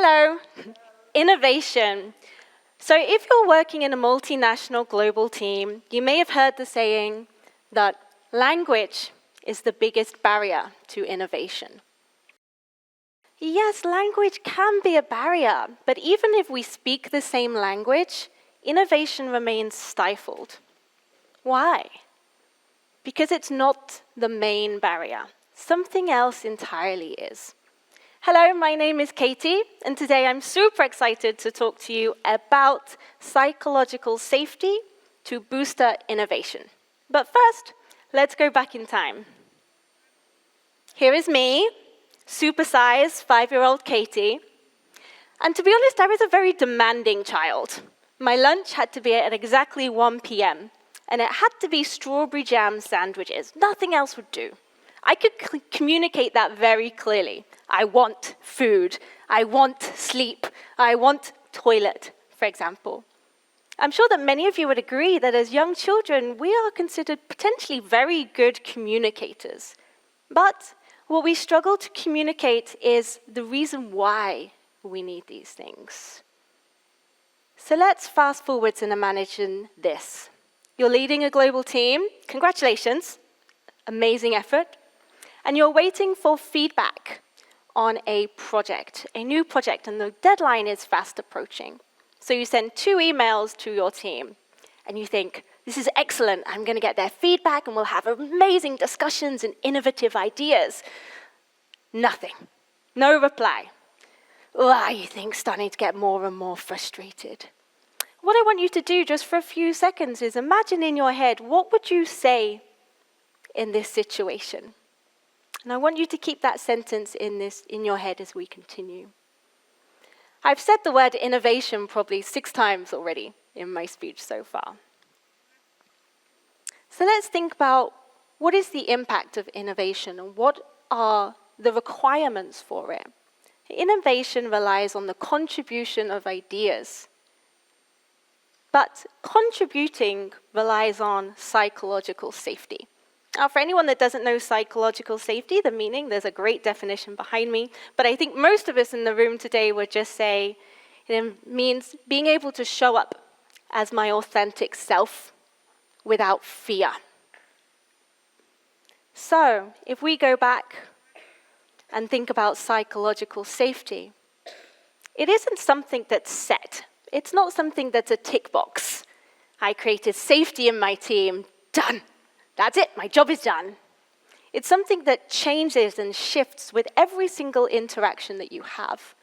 So, innovation. So if you're working in a multinational global team, you may have heard the saying that language is the biggest barrier to innovation. Yes, language can be a barrier, but even if we speak the same language, innovation remains stifled. Why? Because it's not the main barrier. Something else entirely is. Hello, my name is Katie, and today I'm super excited to talk to you about psychological safety to booster innovation. But first, let's go back in time. Here is me, supersized 5-year-old Katie. And to be honest, I was a very demanding child. My lunch had to be at exactly 1 p.m., and it had to be strawberry jam sandwiches. Nothing else would do. I could communicate that very clearly. I want food. I want sleep. I want toilet, for example. I'm sure that many of you would agree that as young children, we are considered potentially very good communicators. But what we struggle to communicate is the reason why we need these things. So let's fast forwards and imagine this. You're leading a global team. Congratulations. Amazing effort. And you're waiting for feedback on a project, a new project, and the deadline is fast approaching. So you send 2 emails to your team, and you think, this is excellent, I'm going to get their feedback, and we'll have amazing discussions and innovative ideas. Nothing. No reply. You think, starting to get more and more frustrated. What I want you to do just for a few seconds is imagine in your head, what would you say in this situation? And I want you to keep that sentence in your head as we continue. I've said the word innovation probably 6 times already in my speech so far. So let's think about what is the impact of innovation and what are the requirements for it. Innovation relies on the contribution of ideas, but contributing relies on psychological safety. Now, for anyone that doesn't know psychological safety, the meaning, there's a great definition behind me, but I think most of us in the room today would just say it means being able to show up as my authentic self without fear. So, if we go back and think about psychological safety, it isn't something that's set. It's not something that's a tick box. I created safety in my team, done. That's it, my job is done. It's something that changes and shifts with every single interaction that you have.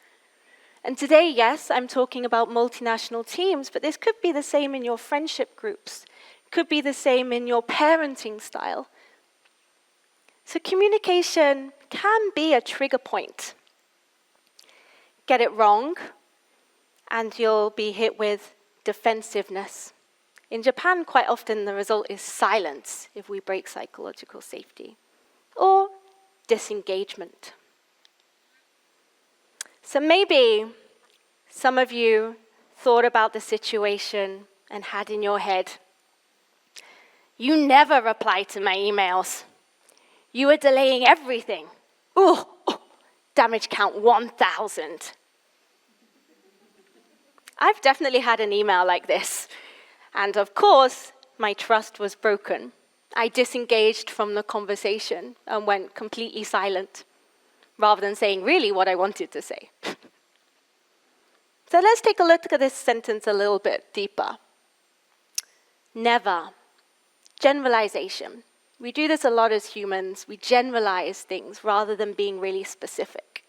And today, yes, I'm talking about multinational teams, but this could be the same in your friendship groups. It could be the same in your parenting style. So communication can be a trigger point. Get it wrong, and you'll be hit with defensiveness. In Japan, quite often the result is silence if we break psychological safety, or disengagement. So maybe some of you thought about the situation and had in your head, you never reply to my emails. You are delaying everything. Damage count 1,000. I've definitely had an email like this. And of course, my trust was broken. I disengaged from the conversation and went completely silent, rather than saying really what I wanted to say. So let's take a look at this sentence a little bit deeper. Never. Generalization. We do this a lot as humans. We generalize things rather than being really specific.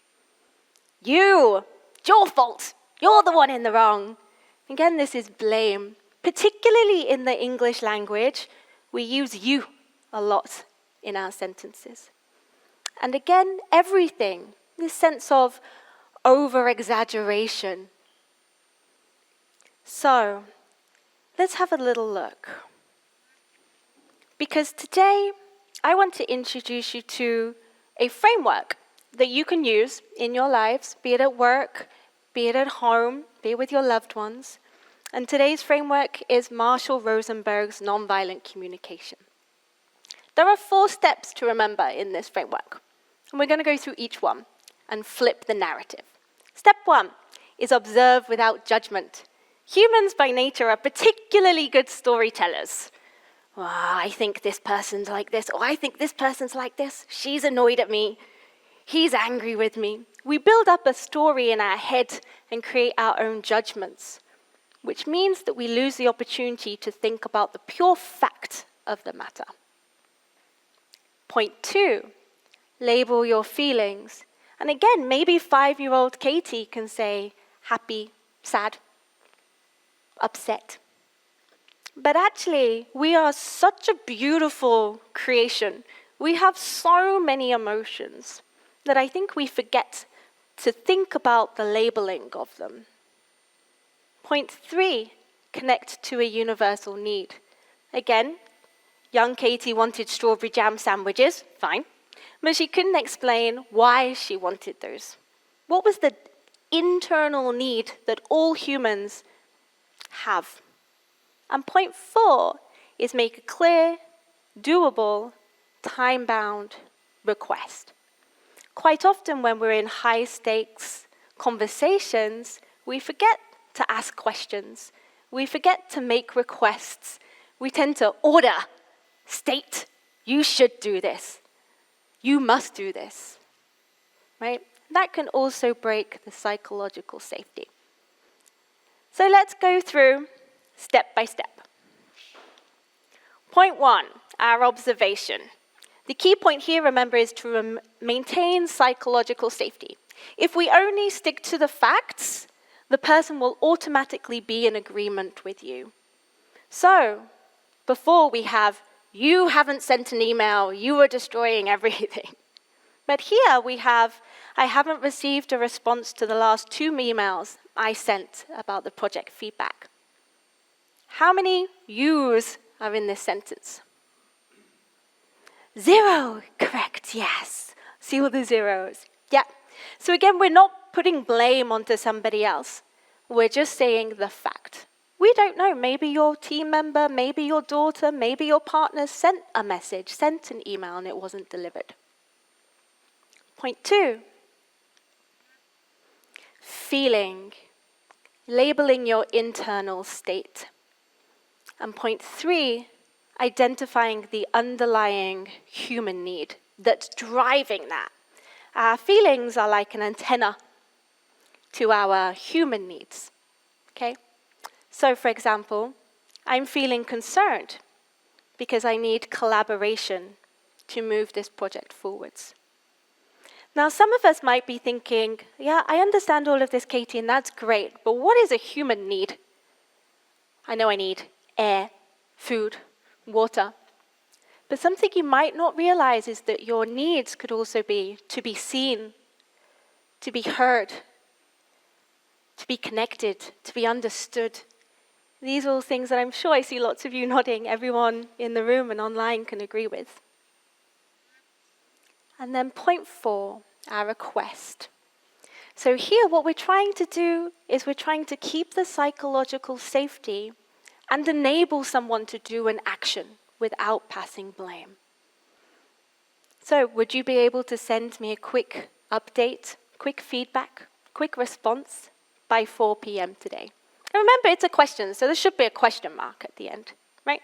It's your fault. You're the one in the wrong. Again, this is blame. Particularly in the English language, we use you a lot in our sentences. And again, everything, this sense of over-exaggeration. So, let's have a little look. Because today, I want to introduce you to a framework that you can use in your lives, be it at work, be it at home, be it with your loved ones. And today's framework is Marshall Rosenberg's nonviolent communication. There are 4 steps to remember in this framework, and we're going to go through each one and flip the narrative. Step 1, is observe without judgment. Humans by nature are particularly good storytellers. Oh, I think this person's like this, or I think this person's like this. She's annoyed at me. He's angry with me. We build up a story in our head and create our own judgments, which means that we lose the opportunity to think about the pure fact of the matter. Point 2, label your feelings. And again, maybe 5-year-old Katie can say happy, sad, upset. But actually, we are such a beautiful creation. We have so many emotions that I think we forget to think about the labeling of them. Point 3, connect to a universal need. Again, young Katie wanted strawberry jam sandwiches, fine, but she couldn't explain why she wanted those. What was the internal need that all humans have? And point 4 is make a clear, doable, time-bound request. Quite often when we're in high-stakes conversations, we forget to ask questions. We forget to make requests. We tend to order, state, you should do this. You must do this, right? That can also break the psychological safety. So let's go through step by step. Point 1, our observation. The key point here, remember, is to maintain psychological safety. If we only stick to the facts, the person will automatically be in agreement with you. So, before we have, you haven't sent an email, you are destroying everything. But here we have, I haven't received a response to the last 2 emails I sent about the project feedback. How many yous are in this sentence? 0, correct, yes. See all the zeros? Yeah. So again, we're not putting blame onto somebody else. We're just saying the fact. We don't know, maybe your team member, maybe your daughter, maybe your partner sent a message, sent an email, and it wasn't delivered. Point 2, feeling, labeling your internal state. And point 3, identifying the underlying human need that's driving that. Our feelings are like an antenna to our human needs, okay? So for example, I'm feeling concerned because I need collaboration to move this project forwards. Now some of us might be thinking, yeah, I understand all of this, Katie, and that's great, but what is a human need? I know I need air, food, water. But something you might not realize is that your needs could also be to be seen, to be heard, to be connected, to be understood. These are all things that I'm sure I see lots of you nodding, everyone in the room and online can agree with. And then point 4, our request. So here what we're trying to do is we're trying to keep the psychological safety and enable someone to do an action without passing blame. So would you be able to send me a quick update, quick feedback, quick response by 4 p.m. today? And remember, it's a question, so there should be a question mark at the end, right?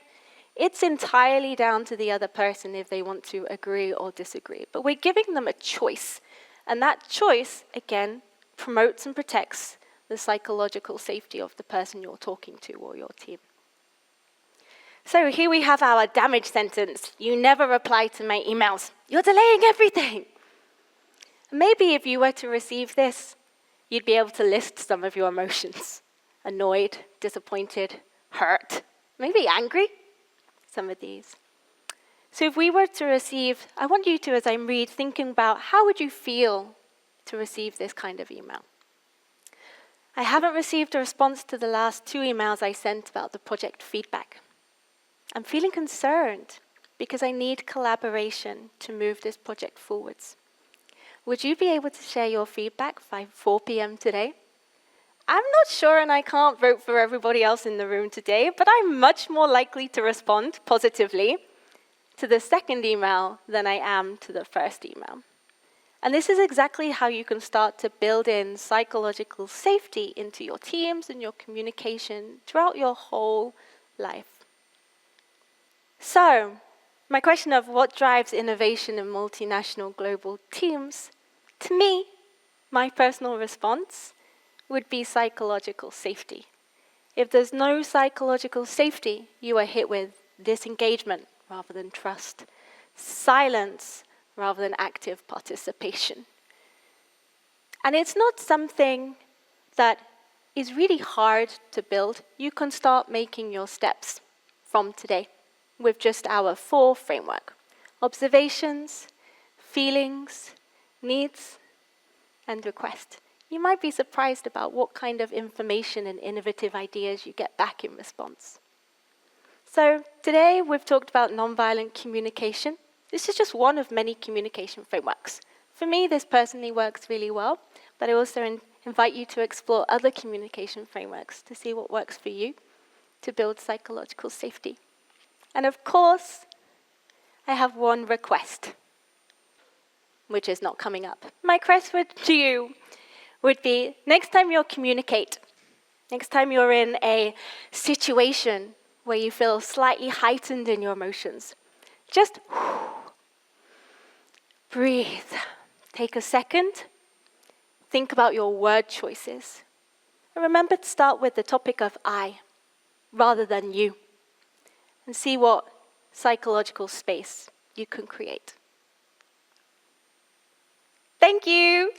It's entirely down to the other person if they want to agree or disagree. But we're giving them a choice. And that choice, again, promotes and protects the psychological safety of the person you're talking to or your team. So here we have our damage sentence. You never reply to my emails. You're delaying everything. Maybe if you were to receive this, you'd be able to list some of your emotions. Annoyed, disappointed, hurt, maybe angry, some of these. So if we were to receive, I want you to, as I read, thinking about how would you feel to receive this kind of email? I haven't received a response to the last 2 emails I sent about the project feedback. I'm feeling concerned because I need collaboration to move this project forwards. Would you be able to share your feedback by 4 p.m. today? I'm not sure, and I can't vote for everybody else in the room today, but I'm much more likely to respond positively to the second email than I am to the first email. And this is exactly how you can start to build in psychological safety into your teams and your communication throughout your whole life. So, my question of what drives innovation in multinational global teams, to me, my personal response would be psychological safety. If there's no psychological safety, you are hit with disengagement rather than trust, silence rather than active participation. And it's not something that is really hard to build. You can start making your steps from today with just our 4 framework: observations, feelings, needs, and request. You might be surprised about what kind of information and innovative ideas you get back in response. So today we've talked about nonviolent communication. This is just one of many communication frameworks. For me, this personally works really well, but I also invite you to explore other communication frameworks to see what works for you to build psychological safety. And of course, I have one request, which is not coming up. My request to you would be, next time you'll communicate, next time you're in a situation where you feel slightly heightened in your emotions, just breathe. Take a second. Think about your word choices. And remember to start with the topic of I, rather than you, and see what psychological space you can create. Thank you.